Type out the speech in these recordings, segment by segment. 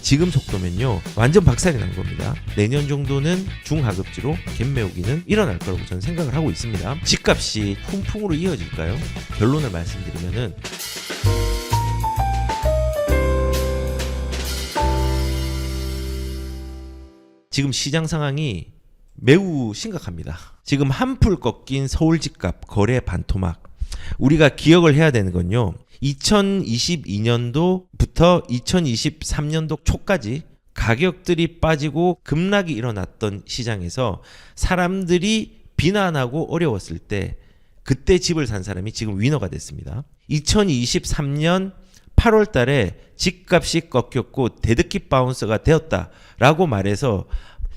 지금 속도면요 완전 박살이 난 겁니다. 내년 정도는 중하급지로 갭 메우기는 일어날 거라고 저는 생각을 하고 있습니다. 집값이 훈풍으로 이어질까요? 결론을 말씀드리면은 지금 시장 상황이 매우 심각합니다. 지금 한풀 꺾인 서울 집값 거래 반토막. 우리가 기억을 해야 되는 건요. 2022년도부터 2023년도 초까지 가격들이 빠지고 급락이 일어났던 시장에서 사람들이 비난하고 어려웠을 때 그때 집을 산 사람이 지금 위너가 됐습니다. 2023년 8월 달에 집값이 꺾였고 데드킷 바운스가 되었다라고 말해서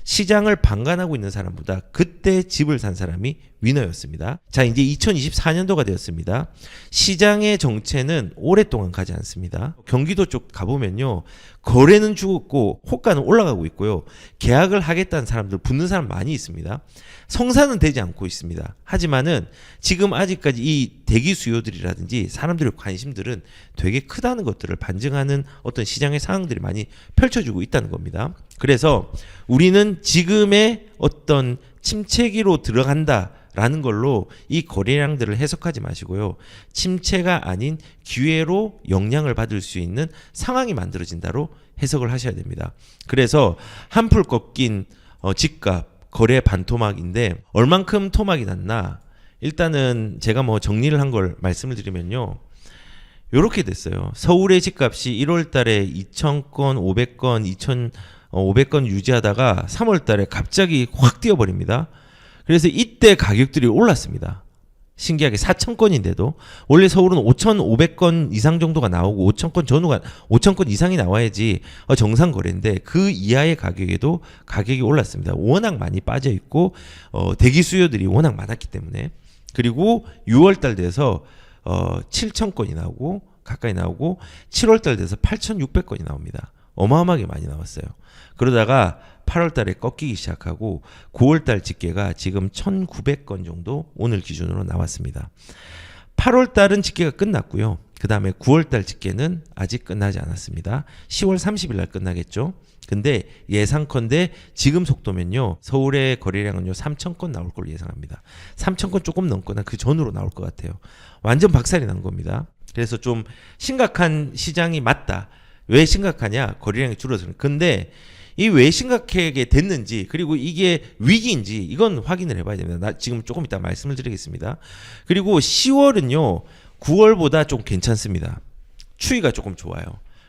시장을 방관하고 있는 사람보다 그때 집을 산 사람이 위너였습니다. 자, 이제 2024년도가 되었습니다. 시장의 정체는 오랫동안 가지 않습니다. 경기도 쪽 가보면요. 거래는 죽었고 호가는 올라가고 있고요. 계약을 하겠다는 사람들 붙는 사람 많이 있습니다. 성사는 되지 않고 있습니다. 하지만은 지금 아직까지 이 대기 수요들이라든지 사람들의 관심들은 되게 크다는 것들을 반증하는 어떤 시장의 상황들이 많이 펼쳐지고 있다는 겁니다. 그래서 우리는 지금의 어떤 침체기로 들어간다라는 걸로 이 거래량들을 해석하지 마시고요. 침체가 아닌 기회로 영향을 받을 수 있는 상황이 만들어진다로 해석을 하셔야 됩니다. 그래서 한풀 꺾인 집값 거래 반토막인데 얼만큼 토막이 났나? 일단은 제가 뭐 정리를 한 걸 말씀을 드리면요. 이렇게 됐어요. 서울의 집값이 1월 달에 2,000건, 500건, 2,500건 유지하다가 3월 달에 갑자기 확 뛰어버립니다. 그래서 이때 가격들이 올랐습니다. 신기하게 4,000건인데도 원래 서울은 5,500건 이상 정도가 나오고 5,000건 전후가 5,000건 이상이 나와야지 정상 거래인데 그 이하의 가격에도 가격이 올랐습니다. 워낙 많이 빠져 있고 대기 수요들이 워낙 많았기 때문에. 그리고 6월 달 돼서 7,000건이 나오고 가까이 나오고 7월 달 돼서 8,600건이 나옵니다. 어마어마하게 많이 나왔어요. 그러다가 8월 달에 꺾이기 시작하고 9월 달 집계가 지금 1,900건 정도 오늘 기준으로 나왔습니다. 8월 달은 집계가 끝났고요. 그 다음에 9월 달 집계는 아직 끝나지 않았습니다. 10월 30일 날 끝나겠죠. 근데 예상컨대 지금 속도면요. 서울의 거래량은요 3,000건 나올 걸로 예상합니다. 3,000건 조금 넘거나 그 전으로 나올 것 같아요. 완전 박살이 난 겁니다. 그래서 좀 심각한 시장이 맞다. 왜 심각하냐? 거래량이 줄어드는. 근데 이 왜 심각하게 됐는지 그리고 이게 위기인지 이건 확인을 해봐야 됩니다. 나 지금 조금 이따 말씀을 드리겠습니다. 그리고 10월은요 9월보다 좀 괜찮습니다. 추이가 조금 좋아요.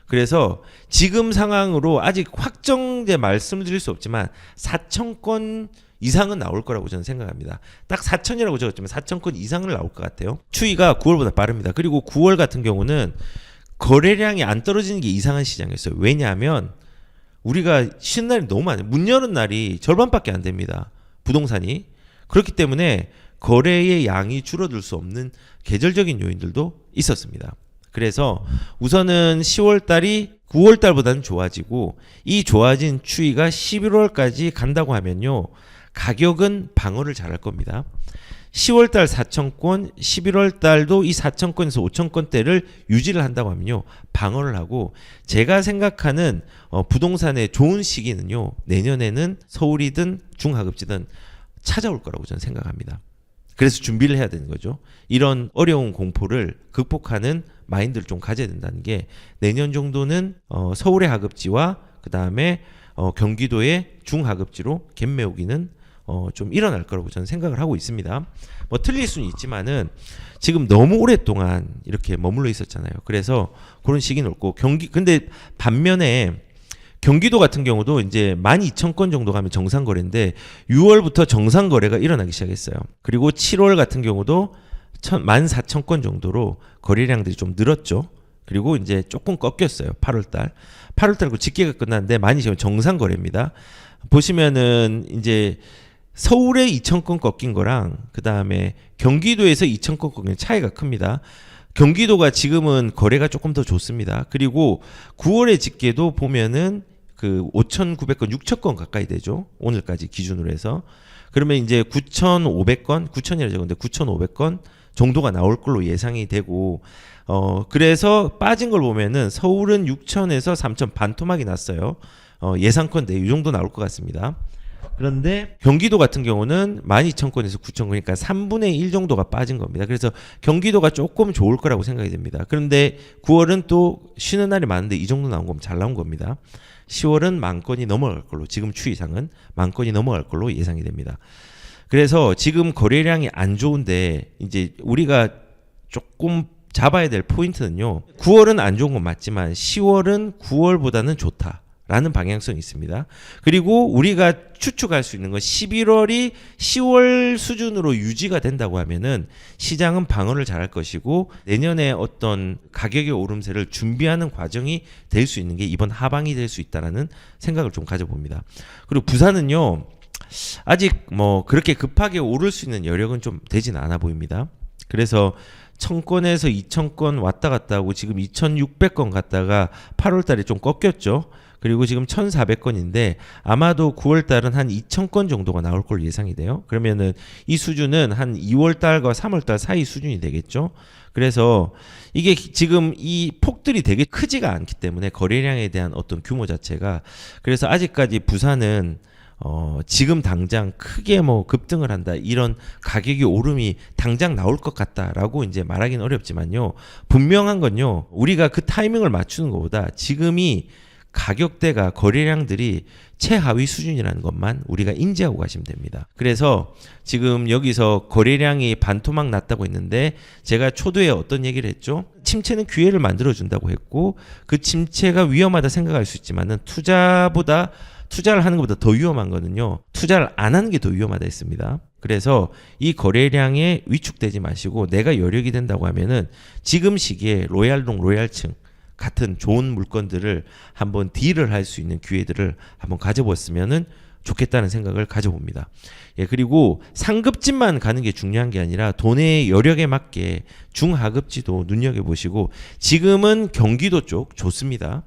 그래서 지금 상황으로 아직 확정돼 말씀을 드릴 수 없지만 4,000건 이상은 나올 거라고 저는 생각합니다. 딱 4,000이라고 적었지만 4,000건 이상을 나올 것 같아요. 추이가 9월보다 빠릅니다. 그리고 9월 같은 경우는 거래량이 안 떨어지는 게 이상한 시장이었어요. 왜냐하면 우리가 쉬는 날이 너무 많아요. 문 여는 날이 절반밖에 안 됩니다. 부동산이. 그렇기 때문에 거래의 양이 줄어들 수 없는 계절적인 요인들도 있었습니다. 그래서 우선은 10월 달이 9월 달보다는 좋아지고 이 좋아진 추이가 11월까지 간다고 하면요. 가격은 방어를 잘할 겁니다. 10월 달 4,000건, 11월 달도 이 4,000건에서 5,000건대를 유지를 한다고 하면요. 방어를 하고 제가 생각하는 부동산의 좋은 시기는요. 내년에는 서울이든 중하급지든 찾아올 거라고 저는 생각합니다. 그래서 준비를 해야 되는 거죠. 이런 어려운 공포를 극복하는 마인드를 좀 가져야 된다는 게 내년 정도는 서울의 하급지와 그 다음에 경기도의 중하급지로 갭 메우기는 좀 일어날 거라고 저는 생각을 하고 있습니다. 뭐 틀릴 수는 있지만은 지금 너무 오랫동안 이렇게 머물러 있었잖아요. 그래서 그런 시기는 없고 근데 반면에 경기도 같은 경우도 이제 12,000건 정도 가면 정상 거래인데 6월부터 정상 거래가 일어나기 시작했어요. 그리고 7월 같은 경우도 14,000건 정도로 거래량들이 좀 늘었죠. 그리고 이제 조금 꺾였어요. 8월 달 그 집계가 끝났는데 많이 지금 정상 거래입니다. 보시면은 이제 서울에 2,000건 꺾인 거랑 그 다음에 경기도에서 2,000건 꺾인 차이가 큽니다. 경기도가 지금은 거래가 조금 더 좋습니다. 그리고 9월의 집계도 보면은 그 5,900건, 6,000건 가까이 되죠. 오늘까지 기준으로 해서. 그러면 이제 9,500건, 9,000이라 적었는데 9,500건 정도가 나올 걸로 예상이 되고 그래서 빠진 걸 보면은 서울은 6천에서 3천 반토막이 났어요. 예상컨대 이 정도 나올 것 같습니다. 그런데 경기도 같은 경우는 12,000건에서 9,000건, 그러니까 3분의 1 정도가 빠진 겁니다. 그래서 경기도가 조금 좋을 거라고 생각이 됩니다. 그런데 9월은 또 쉬는 날이 많은데 이 정도 나온 거면 잘 나온 겁니다. 10월은 10,000건이 넘어갈 걸로, 지금 추이상은 10,000건이 넘어갈 걸로 예상이 됩니다. 그래서 지금 거래량이 안 좋은데 이제 우리가 조금 잡아야 될 포인트는요. 9월은 안 좋은 건 맞지만 10월은 9월보다는 좋다라는 방향성이 있습니다. 그리고 우리가 추측할 수 있는 건 11월이 10월 수준으로 유지가 된다고 하면은 시장은 방어를 잘할 것이고 내년에 어떤 가격의 오름세를 준비하는 과정이 될 수 있는 게 이번 하방이 될 수 있다라는 생각을 좀 가져봅니다. 그리고 부산은요. 아직 뭐 그렇게 급하게 오를 수 있는 여력은 좀 되진 않아 보입니다. 그래서 1,000건에서 2,000건 왔다 갔다 하고 지금 2,600건 갔다가 8월 달에 좀 꺾였죠. 그리고 지금 1,400건인데 아마도 9월 달은 한 2,000건 정도가 나올 걸로 예상이 돼요. 그러면은 이 수준은 한 2월 달과 3월 달 사이 수준이 되겠죠. 그래서 이게 지금 이 폭들이 되게 크지가 않기 때문에 거래량에 대한 어떤 규모 자체가, 그래서 아직까지 부산은 지금 당장 크게 뭐 급등을 한다, 이런 가격이 오름이 당장 나올 것 같다라고 이제 말하기는 어렵지만요. 분명한 건요. 우리가 그 타이밍을 맞추는 것보다 지금이 가격대가, 거래량들이 최하위 수준이라는 것만 우리가 인지하고 가시면 됩니다. 그래서 지금 여기서 거래량이 반토막 났다고 했는데 제가 초두에 어떤 얘기를 했죠? 침체는 기회를 만들어준다고 했고 그 침체가 위험하다 생각할 수 있지만은 투자를 하는 것보다 더 위험한 거는요. 투자를 안 하는 게 더 위험하다 했습니다. 그래서 이 거래량에 위축되지 마시고 내가 여력이 된다고 하면은 지금 시기에 로얄동, 로얄층 같은 좋은 물건들을 한번 딜을 할 수 있는 기회들을 한번 가져보았으면은 좋겠다는 생각을 가져봅니다. 예, 그리고 상급지만 가는 게 중요한 게 아니라 돈의 여력에 맞게 중하급지도 눈여겨보시고 지금은 경기도 쪽 좋습니다.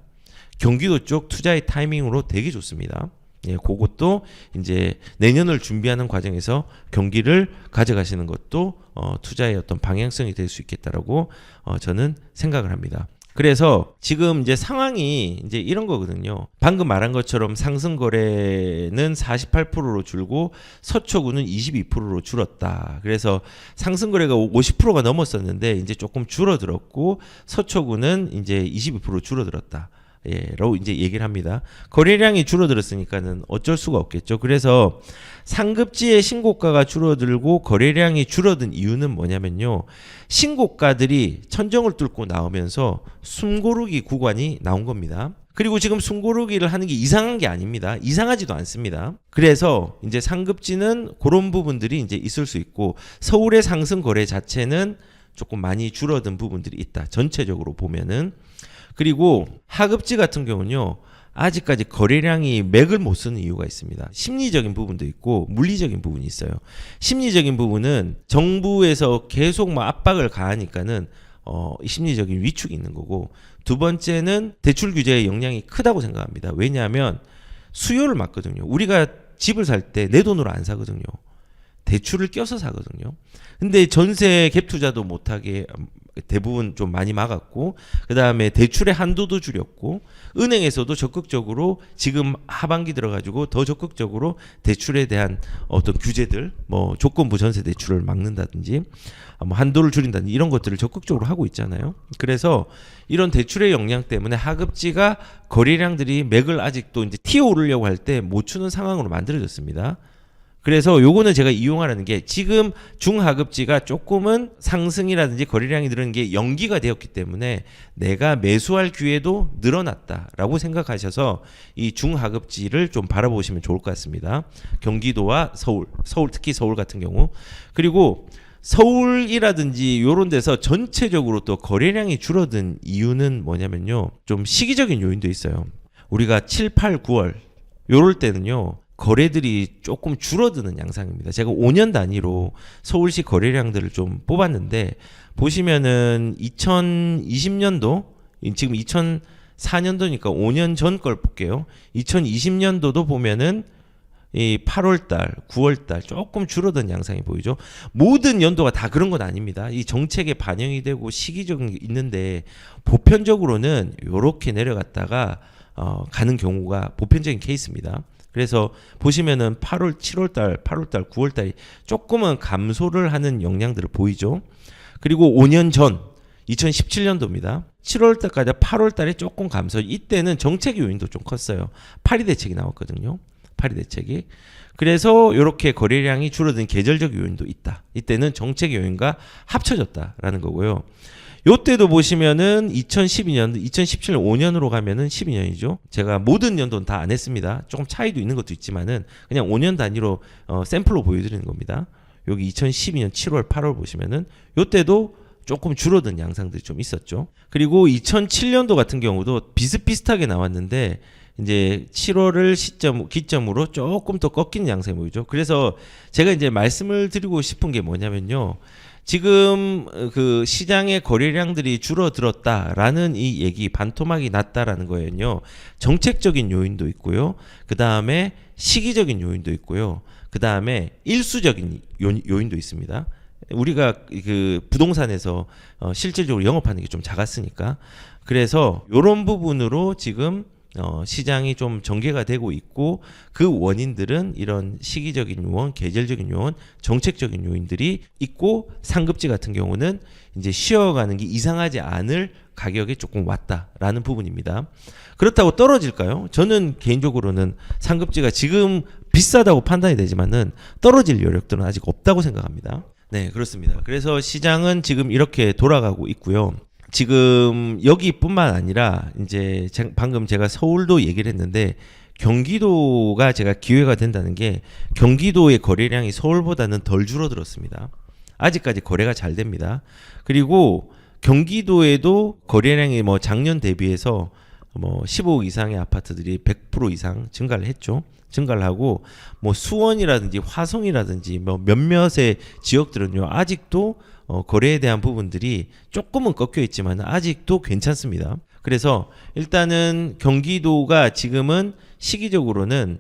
경기도 쪽 투자의 타이밍으로 되게 좋습니다. 예, 그것도 이제 내년을 준비하는 과정에서 경기를 가져가시는 것도 투자의 어떤 방향성이 될 수 있겠다라고 저는 생각을 합니다. 그래서 지금 이제 상황이 이제 이런 거거든요. 방금 말한 것처럼 상승 거래는 48%로 줄고 서초구는 22%로 줄었다. 그래서 상승 거래가 50%가 넘었었는데 이제 조금 줄어들었고 서초구는 이제 22% 줄어들었다. 예, 라고 이제 얘기를 합니다. 거래량이 줄어들었으니까는 어쩔 수가 없겠죠. 그래서 상급지의 신고가가 줄어들고 거래량이 줄어든 이유는 뭐냐면요. 신고가들이 천정을 뚫고 나오면서 숨고르기 구간이 나온 겁니다. 그리고 지금 숨고르기를 하는 게 이상한 게 아닙니다. 이상하지도 않습니다. 그래서 이제 상급지는 그런 부분들이 이제 있을 수 있고 서울의 상승 거래 자체는 조금 많이 줄어든 부분들이 있다. 전체적으로 보면은. 그리고 하급지 같은 경우는요. 아직까지 거래량이 맥을 못 쓰는 이유가 있습니다. 심리적인 부분도 있고 물리적인 부분이 있어요. 심리적인 부분은 정부에서 계속 뭐 압박을 가하니까는 심리적인 위축이 있는 거고, 두 번째는 대출 규제의 영향이 크다고 생각합니다. 왜냐하면 수요를 막거든요. 우리가 집을 살 때 내 돈으로 안 사거든요. 대출을 껴서 사거든요. 근데 전세 갭 투자도 못하게 대부분 좀 많이 막았고, 그 다음에 대출의 한도도 줄였고, 은행에서도 적극적으로 지금 하반기 들어가지고 더 적극적으로 대출에 대한 어떤 규제들, 뭐 조건부 전세 대출을 막는다든지, 뭐 한도를 줄인다든지 이런 것들을 적극적으로 하고 있잖아요. 그래서 이런 대출의 영향 때문에 하급지가 거래량들이 맥을 아직도 이제 튀어오르려고 할 때 못 추는 상황으로 만들어졌습니다. 그래서 요거는 제가 이용하라는 게 지금 중하급지가 조금은 상승이라든지 거래량이 늘은 게 연기가 되었기 때문에 내가 매수할 기회도 늘어났다라고 생각하셔서 이 중하급지를 좀 바라보시면 좋을 것 같습니다. 경기도와 서울 특히 서울 같은 경우. 그리고 서울이라든지 요런 데서 전체적으로 또 거래량이 줄어든 이유는 뭐냐면요. 좀 시기적인 요인도 있어요. 우리가 7, 8, 9월 요럴 때는요. 거래들이 조금 줄어드는 양상입니다. 제가 5년 단위로 서울시 거래량들을 좀 뽑았는데 보시면은 2020년도 지금 2004년도니까 5년 전 걸 볼게요. 2020년도도 보면은 이 8월 달, 9월 달 조금 줄어든 양상이 보이죠. 모든 연도가 다 그런 건 아닙니다. 이 정책에 반영이 되고 시기적인 게 있는데 보편적으로는 이렇게 내려갔다가 가는 경우가 보편적인 케이스입니다. 그래서 보시면은 8월, 7월 달, 8월 달, 9월 달이 조금은 감소를 하는 영향들을 보이죠. 그리고 5년 전 2017년도입니다. 7월 달까지 8월 달에 조금 감소. 이때는 정책 요인도 좀 컸어요. 파리 대책이 나왔거든요. 파리 대책이. 그래서 이렇게 거래량이 줄어든 계절적 요인도 있다. 이때는 정책 요인과 합쳐졌다라는 거고요. 요때도 보시면은 2012년, 2017년 5년으로 가면은 12년이죠. 제가 모든 연도는 다 안 했습니다. 조금 차이도 있는 것도 있지만은 그냥 5년 단위로 샘플로 보여드리는 겁니다. 여기 2012년 7월, 8월 보시면은 요때도 조금 줄어든 양상들이 좀 있었죠. 그리고 2007년도 같은 경우도 비슷비슷하게 나왔는데 이제 7월을 기점으로 조금 더 꺾이는 양상이 보이죠. 그래서 제가 이제 말씀을 드리고 싶은 게 뭐냐면요. 지금 그 시장의 거래량들이 줄어들었다라는 이 얘기, 반토막이 났다라는 거예요. 정책적인 요인도 있고요. 그 다음에 시기적인 요인도 있고요. 그 다음에 일수적인 요인도 있습니다. 우리가 그 부동산에서 실질적으로 영업하는 게 좀 작았으니까. 그래서 이런 부분으로 지금 시장이 좀 전개가 되고 있고 그 원인들은 이런 시기적인 요인, 계절적인 요인, 정책적인 요인들이 있고 상급지 같은 경우는 이제 쉬어가는 게 이상하지 않을 가격에 조금 왔다라는 부분입니다. 그렇다고 떨어질까요? 저는 개인적으로는 상급지가 지금 비싸다고 판단이 되지만은 떨어질 여력들은 아직 없다고 생각합니다. 네, 그렇습니다. 그래서 시장은 지금 이렇게 돌아가고 있고요. 지금 여기뿐만 아니라 이제 방금 제가 서울도 얘기를 했는데 경기도가 제가 기회가 된다는 게 경기도의 거래량이 서울보다는 덜 줄어들었습니다. 아직까지 거래가 잘 됩니다. 그리고 경기도에도 거래량이 뭐 작년 대비해서 뭐 15억 이상의 아파트들이 100% 이상 증가를 했죠. 증가를 하고 뭐 수원이라든지 화성이라든지 뭐 몇몇의 지역들은요 아직도 거래에 대한 부분들이 조금은 꺾여 있지만 아직도 괜찮습니다. 그래서 일단은 경기도가 지금은 시기적으로는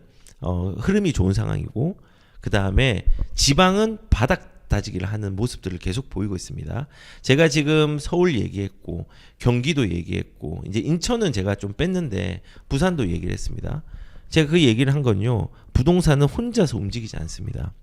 흐름이 좋은 상황이고 그 다음에 지방은 바닥 다지기를 하는 모습들을 계속 보이고 있습니다. 제가 지금 서울 얘기했고 경기도 얘기했고 이제 인천은 제가 좀 뺐는데 부산도 얘기를 했습니다. 제가 그 얘기를 한 건요. 부동산은 혼자서 움직이지 않습니다.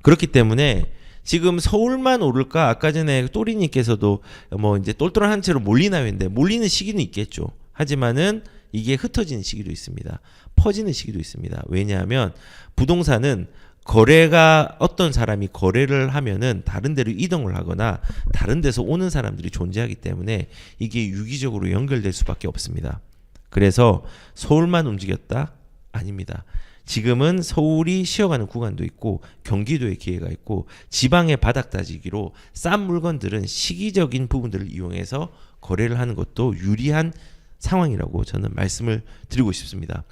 그렇기 때문에 지금 서울만 오를까? 아까 전에 또리님께서도 뭐 이제 똘똘한 채로 몰리나요? 했는데 몰리는 시기는 있겠죠. 하지만은 이게 흩어지는 시기도 있습니다. 퍼지는 시기도 있습니다. 왜냐하면 부동산은 거래가 어떤 사람이 거래를 하면은 다른 데로 이동을 하거나 다른 데서 오는 사람들이 존재하기 때문에 이게 유기적으로 연결될 수밖에 없습니다. 그래서 서울만 움직였다? 아닙니다. 지금은 서울이 쉬어가는 구간도 있고 경기도의 기회가 있고 지방의 바닥 다지기로 싼 물건들은 시기적인 부분들을 이용해서 거래를 하는 것도 유리한 상황이라고 저는 말씀을 드리고 싶습니다.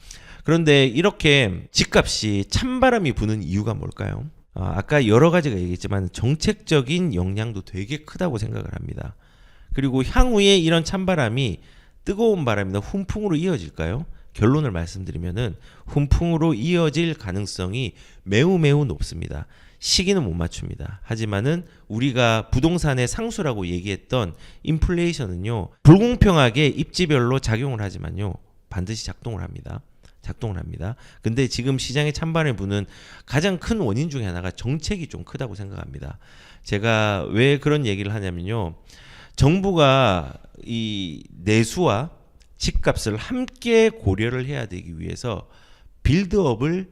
그런데 이렇게 집값이 찬바람이 부는 이유가 뭘까요? 아까 여러 가지가 얘기했지만 정책적인 영향도 되게 크다고 생각을 합니다. 그리고 향후에 이런 찬바람이 뜨거운 바람이나 훈풍으로 이어질까요? 결론을 말씀드리면은 훈풍으로 이어질 가능성이 매우 높습니다. 시기는 못 맞춥니다. 하지만은 우리가 부동산의 상수라고 얘기했던 인플레이션은요 불공평하게 입지별로 작용을 하지만요 반드시 작동을 합니다. 근데 지금 시장에 찬바람이 부는 가장 큰 원인 중에 하나가 정책이 좀 크다고 생각합니다. 제가 왜 그런 얘기를 하냐면요. 정부가 이 내수와 집값을 함께 고려를 해야 되기 위해서 빌드업을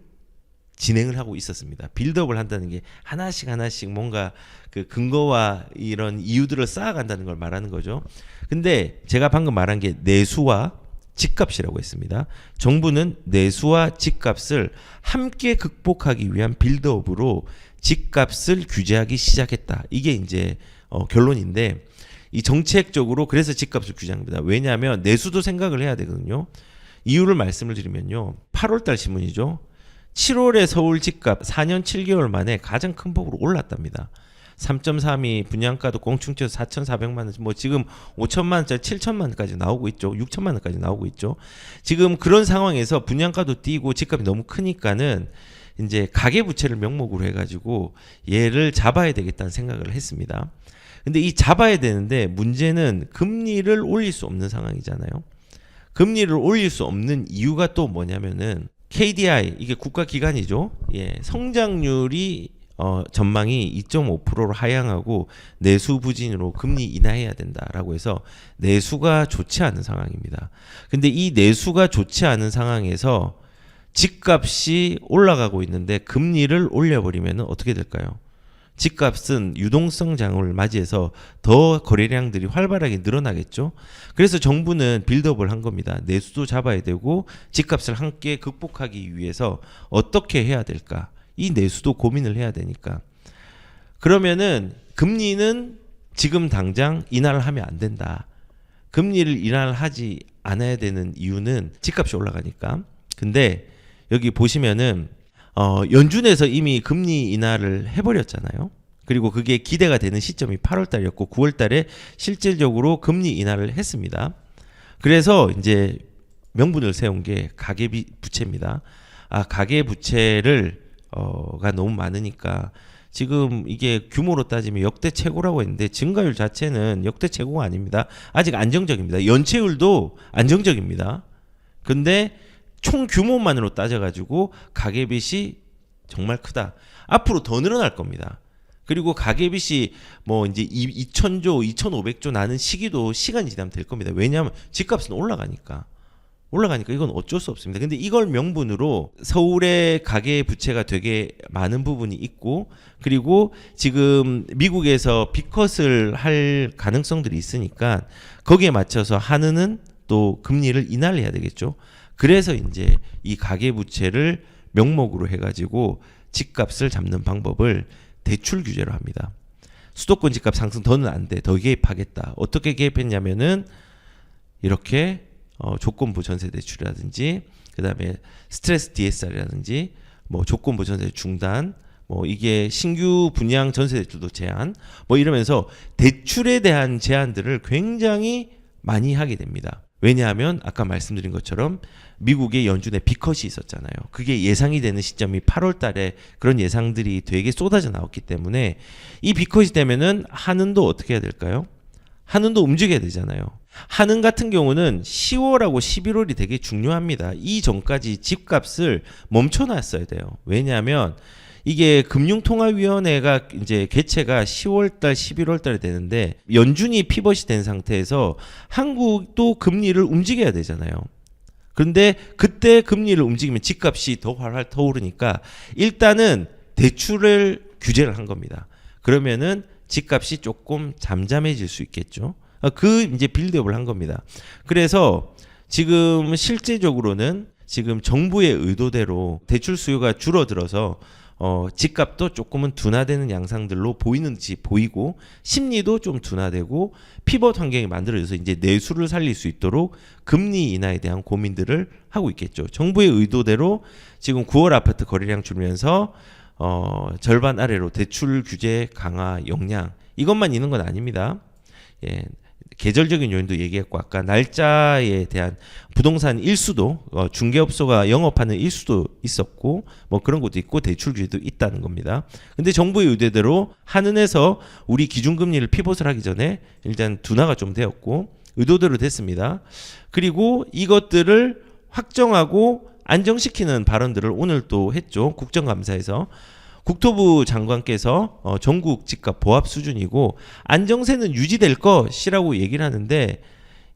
진행을 하고 있었습니다. 빌드업을 한다는 게 하나씩 뭔가 그 근거와 이런 이유들을 쌓아간다는 걸 말하는 거죠. 근데 제가 방금 말한 게 내수와 집값이라고 했습니다. 정부는 내수와 집값을 함께 극복하기 위한 빌드업으로 집값을 규제하기 시작했다. 이게 이제 결론인데 이 정책적으로 그래서 집값을 규제합니다. 왜냐하면 내수도 생각을 해야 되거든요. 이유를 말씀을 드리면요. 8월달 신문이죠. 7월에 서울 집값 4년 7개월 만에 가장 큰 폭으로 올랐답니다. 3.3이 분양가도 꽁충 쳐서 4,400만 원, 뭐 지금 5천만 원짜리 7천만 원까지 나오고 있죠. 6천만 원까지 나오고 있죠. 지금 그런 상황에서 분양가도 뛰고 집값이 너무 크니까는 이제 가계부채를 명목으로 해가지고 얘를 잡아야 되겠다는 생각을 했습니다. 근데 이 잡아야 되는데 문제는 금리를 올릴 수 없는 상황이잖아요. 금리를 올릴 수 없는 이유가 또 뭐냐면은 KDI 이게 국가기관이죠. 예, 성장률이 전망이 2.5%로 하향하고 내수 부진으로 금리 인하해야 된다라고 해서 내수가 좋지 않은 상황입니다. 근데 이 내수가 좋지 않은 상황에서 집값이 올라가고 있는데 금리를 올려버리면 어떻게 될까요? 집값은 유동성 장을 맞이해서 더 거래량들이 활발하게 늘어나겠죠. 그래서 정부는 빌드업을 한 겁니다. 내수도 잡아야 되고 집값을 함께 극복하기 위해서 어떻게 해야 될까? 이 내수도 고민을 해야 되니까. 그러면은 금리는 지금 당장 인하를 하면 안 된다. 금리를 인하를 하지 않아야 되는 이유는 집값이 올라가니까. 근데 여기 보시면은 연준에서 이미 금리 인하를 해버렸잖아요. 그리고 그게 기대가 되는 시점이 8월 달이었고 9월 달에 실질적으로 금리 인하를 했습니다. 그래서 이제 명분을 세운 게 가계부채입니다. 가계부채를 가 너무 많으니까 지금 이게 규모로 따지면 역대 최고라고 했는데 증가율 자체는 역대 최고가 아닙니다. 아직 안정적입니다. 연체율도 안정적입니다. 근데 총 규모만으로 따져가지고 가계빚이 정말 크다. 앞으로 더 늘어날 겁니다. 그리고 가계빚이 뭐 이제 2,000조, 2,500조 나는 시기도 시간이 지나면 될 겁니다. 왜냐하면 집값은 올라가니까 이건 어쩔 수 없습니다. 근데 이걸 명분으로 서울의 가계 부채가 되게 많은 부분이 있고 그리고 지금 미국에서 빅컷을 할 가능성들이 있으니까 거기에 맞춰서 한은은 또 금리를 인하를 해야 되겠죠. 그래서 이제 이 가계 부채를 명목으로 해가지고 집값을 잡는 방법을 대출 규제로 합니다. 수도권 집값 상승 더는 안 돼. 더 개입하겠다. 어떻게 개입했냐면은 이렇게 조건부 전세 대출이라든지 그다음에 스트레스 DSR이라든지 뭐 조건부 전세 중단 뭐 이게 신규 분양 전세 대출도 제한 뭐 이러면서 대출에 대한 제한들을 굉장히 많이 하게 됩니다. 왜냐하면 아까 말씀드린 것처럼 미국의 연준에 빅컷이 있었잖아요. 그게 예상이 되는 시점이 8월 달에 그런 예상들이 되게 쏟아져 나왔기 때문에 이 빅컷이 되면은 한은도 어떻게 해야 될까요? 한은도 움직여야 되잖아요. 한은 같은 경우는 10월하고 11월이 되게 중요합니다. 이 전까지 집값을 멈춰놨어야 돼요. 왜냐하면 이게 금융통화위원회가 이제 개최가 10월달, 11월달에 되는데 연준이 피벗이 된 상태에서 한국도 금리를 움직여야 되잖아요. 그런데 그때 금리를 움직이면 집값이 더 활활 타오르니까 일단은 대출을 규제를 한 겁니다. 그러면은 집값이 조금 잠잠해질 수 있겠죠. 그 이제 빌드업을 한 겁니다. 그래서 지금 실제적으로는 지금 정부의 의도대로 대출 수요가 줄어들어서 집값도 조금은 둔화되는 양상들로 보이는지 보이고 심리도 좀 둔화되고 피벗 환경이 만들어져서 이제 내수를 살릴 수 있도록 금리 인하에 대한 고민들을 하고 있겠죠. 정부의 의도대로 지금 9월 아파트 거래량 줄면서 절반 아래로 대출 규제 강화 역량 이것만 있는 건 아닙니다. 예. 계절적인 요인도 얘기했고 아까 날짜에 대한 부동산 일수도 중개업소가 영업하는 일수도 있었고 뭐 그런 것도 있고 대출 규제도 있다는 겁니다. 근데 정부의 의도대로 한은에서 우리 기준금리를 피벗을 하기 전에 일단 둔화가 좀 되었고 의도대로 됐습니다. 그리고 이것들을 확정하고 안정시키는 발언들을 오늘 또 했죠. 국정감사에서. 국토부 장관께서 전국 집값 보합 수준이고 안정세는 유지될 것이라고 얘기를 하는데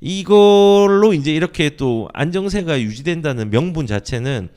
이걸로 이제 이렇게 또 안정세가 유지된다는 명분 자체는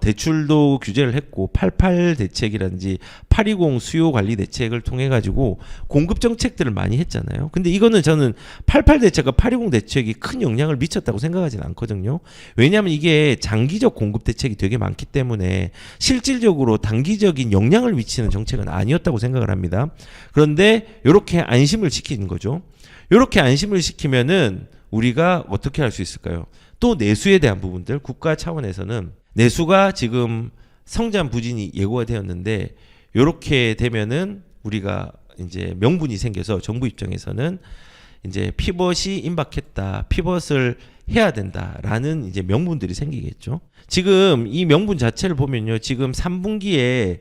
대출도 규제를 했고 88 대책이라든지 820 수요 관리 대책을 통해 가지고 공급 정책들을 많이 했잖아요. 근데 이거는 저는 88 대책과 820 대책이 큰 영향을 미쳤다고 생각하지는 않거든요. 왜냐하면 이게 장기적 공급 대책이 되게 많기 때문에 실질적으로 단기적인 영향을 미치는 정책은 아니었다고 생각을 합니다. 그런데 이렇게 안심을 시키는 거죠. 이렇게 안심을 시키면은 우리가 어떻게 할 수 있을까요? 또 내수에 대한 부분들 국가 차원에서는 내수가 지금 성장 부진이 예고가 되었는데 이렇게 되면은 우리가 이제 명분이 생겨서 정부 입장에서는 이제 피벗이 임박했다. 피벗을 해야 된다라는 이제 명분들이 생기겠죠. 지금 이 명분 자체를 보면요. 지금 3분기에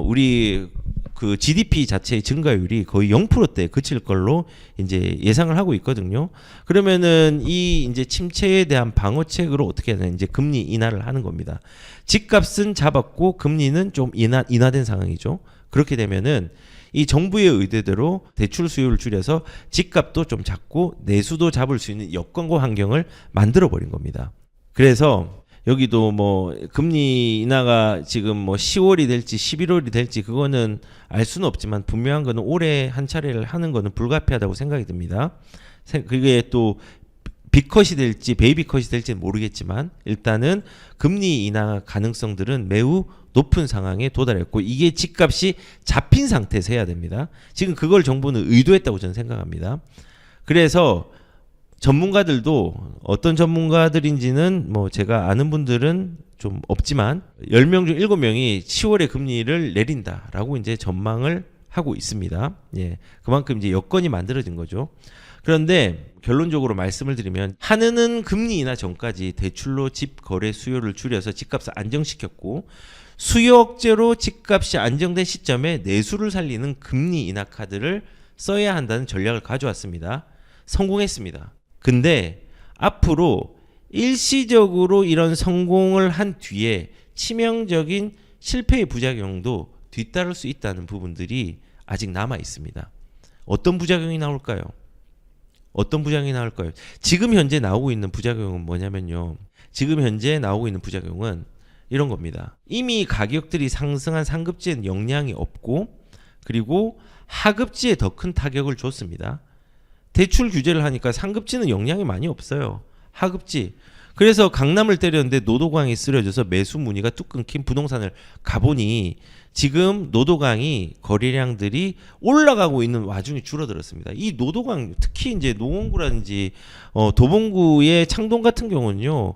우리 그 GDP 자체의 증가율이 거의 0%대에 그칠 걸로 이제 예상을 하고 있거든요. 그러면은 이 이제 침체에 대한 방어책으로 어떻게 하냐, 이제 금리 인하를 하는 겁니다. 집값은 잡았고 금리는 좀 인하된 상황이죠. 그렇게 되면은 이 정부의 의도대로 대출 수요를 줄여서 집값도 좀 잡고 내수도 잡을 수 있는 여건과 환경을 만들어 버린 겁니다. 그래서 여기도 뭐 금리 인하가 지금 뭐 10월이 될지 11월이 될지 그거는 알 수는 없지만 분명한 거는 올해 한 차례를 하는 거는 불가피하다고 생각이 듭니다. 그게 또 빅컷이 될지 베이비컷이 될지는 모르겠지만 일단은 금리 인하 가능성들은 매우 높은 상황에 도달했고 이게 집값이 잡힌 상태에서 해야 됩니다. 지금 그걸 정부는 의도했다고 저는 생각합니다. 그래서 전문가들도 어떤 전문가들인지는 뭐 제가 아는 분들은 좀 없지만 10명 중 7명이 10월에 금리를 내린다라고 이제 전망을 하고 있습니다. 예. 그만큼 이제 여건이 만들어진 거죠. 그런데 결론적으로 말씀을 드리면 한은은 금리 인하 전까지 대출로 집 거래 수요를 줄여서 집값을 안정시켰고 수요 억제로 집값이 안정된 시점에 내수를 살리는 금리 인하 카드를 써야 한다는 전략을 가져왔습니다. 성공했습니다. 근데 앞으로 일시적으로 이런 성공을 한 뒤에 치명적인 실패의 부작용도 뒤따를 수 있다는 부분들이 아직 남아 있습니다. 어떤 부작용이 나올까요? 어떤 부작용이 나올까요? 지금 현재 나오고 있는 부작용은 뭐냐면요. 지금 현재 나오고 있는 부작용은 이런 겁니다. 이미 가격들이 상승한 상급지에는 영향이 없고 그리고 하급지에 더 큰 타격을 줬습니다. 대출 규제를 하니까 상급지는 영향이 많이 없어요. 하급지. 그래서 강남을 때렸는데 노도강이 쓰러져서 매수 문의가 뚝 끊긴 부동산을 가보니 지금 노도강이 거래량들이 올라가고 있는 와중에 줄어들었습니다. 이 노도강 특히 이제 노원구라든지 도봉구의 창동 같은 경우는요.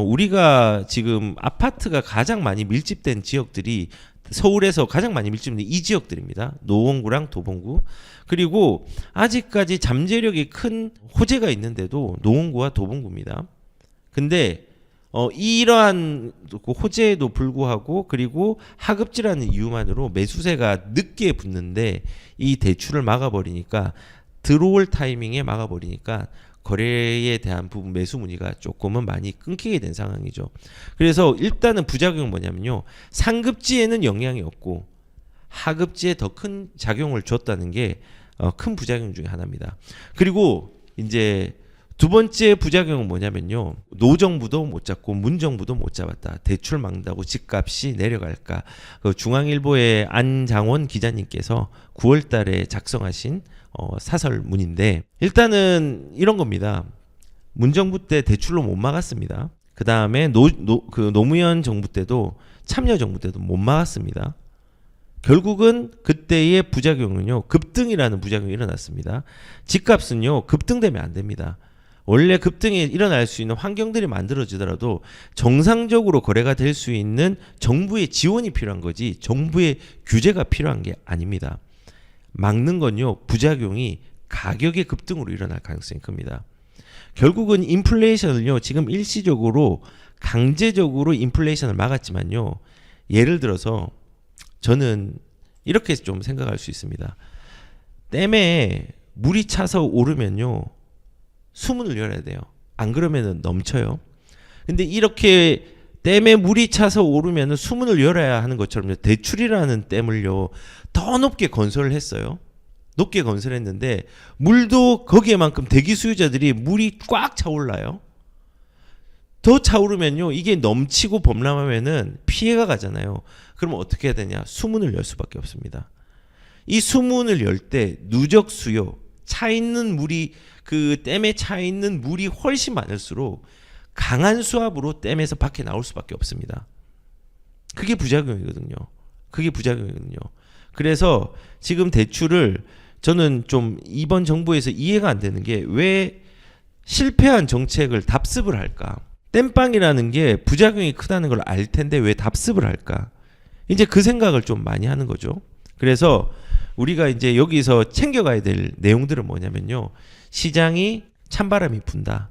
우리가 지금 아파트가 가장 많이 밀집된 지역들이 서울에서 가장 많이 밀집된 이 지역들입니다. 노원구랑 도봉구. 그리고 아직까지 잠재력이 큰 호재가 있는데도 노원구와 도봉구입니다. 근데 이러한 호재에도 불구하고 그리고 하급지라는 이유만으로 매수세가 늦게 붙는데 이 대출을 막아버리니까 들어올 타이밍에 막아버리니까 거래에 대한 부분 매수 문의가 조금은 많이 끊기게 된 상황이죠. 그래서 일단은 부작용은 뭐냐면요. 상급지에는 영향이 없고 하급지에 더 큰 작용을 줬다는 게 큰 부작용 중에 하나입니다. 그리고 이제 두 번째 부작용은 뭐냐면요. 노정부도 못 잡고 문정부도 못 잡았다. 대출 막는다고 집값이 내려갈까. 그 중앙일보의 안장원 기자님께서 9월 달에 작성하신 사설문인데 일단은 이런 겁니다. 문정부 때 대출로 못 막았습니다. 그 다음에 노무현 정부 때도 참여정부 때도 못 막았습니다. 결국은 그때의 부작용은요. 급등이라는 부작용이 일어났습니다. 집값은요. 급등되면 안 됩니다. 원래 급등이 일어날 수 있는 환경들이 만들어지더라도 정상적으로 거래가 될 수 있는 정부의 지원이 필요한 거지 정부의 규제가 필요한 게 아닙니다. 막는 건요. 부작용이 가격의 급등으로 일어날 가능성이 큽니다. 결국은 인플레이션을요. 지금 일시적으로 강제적으로 인플레이션을 막았지만요. 예를 들어서 저는 이렇게 좀 생각할 수 있습니다. 댐에 물이 차서 오르면요. 수문을 열어야 돼요. 안 그러면은 넘쳐요. 근데 이렇게 댐에 물이 차서 오르면은 수문을 열어야 하는 것처럼 대출이라는 댐을요. 더 높게 건설을 했어요. 높게 건설했는데 물도 거기에만큼 대기 수요자들이 물이 꽉 차올라요. 더 차오르면요. 이게 넘치고 범람하면은 피해가 가잖아요. 그러면 어떻게 해야 되냐? 수문을 열 수밖에 없습니다. 이 수문을 열 때 누적 수요, 차 있는 물이 그 댐에 차 있는 물이 훨씬 많을수록 강한 수압으로 댐에서 밖에 나올 수밖에 없습니다. 그게 부작용이거든요. 그게 부작용이거든요. 그래서 지금 대출을 저는 좀 이번 정부에서 이해가 안 되는 게 왜 실패한 정책을 답습을 할까? 땜빵이라는 게 부작용이 크다는 걸 알 텐데 왜 답습을 할까? 이제 그 생각을 좀 많이 하는 거죠. 그래서 우리가 이제 여기서 챙겨가야 될 내용들은 뭐냐면요. 시장이 찬바람이 분다.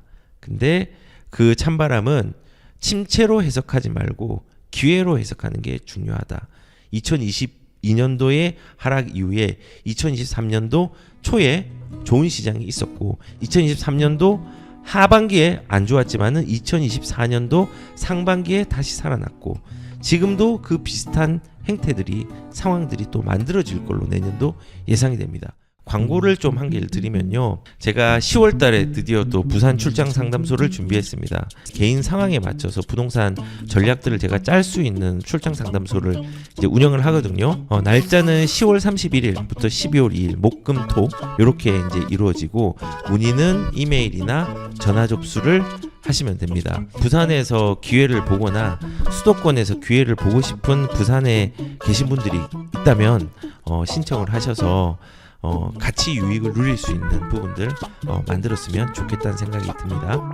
근데 그 찬바람은 침체로 해석하지 말고 기회로 해석하는 게 중요하다. 2022년도의 하락 이후에 2023년도 초에 좋은 시장이 있었고 2023년도 하반기에 안 좋았지만은 2024년도 상반기에 다시 살아났고 지금도 그 비슷한 행태들이 상황들이 또 만들어질 걸로 내년도 예상이 됩니다. 광고를 좀 한 개를 드리면요. 제가 10월 달에 드디어 또 부산 출장 상담소를 준비했습니다. 개인 상황에 맞춰서 부동산 전략들을 제가 짤 수 있는 출장 상담소를 이제 운영을 하거든요. 날짜는 10월 31일부터 12월 2일 목금토 이렇게 이제 이루어지고 문의는 이메일이나 전화 접수를 하시면 됩니다. 부산에서 기회를 보거나 수도권에서 기회를 보고 싶은 부산에 계신 분들이 있다면 신청을 하셔서 같이 유익을 누릴 수 있는 부분들 만들었으면 좋겠다는 생각이 듭니다.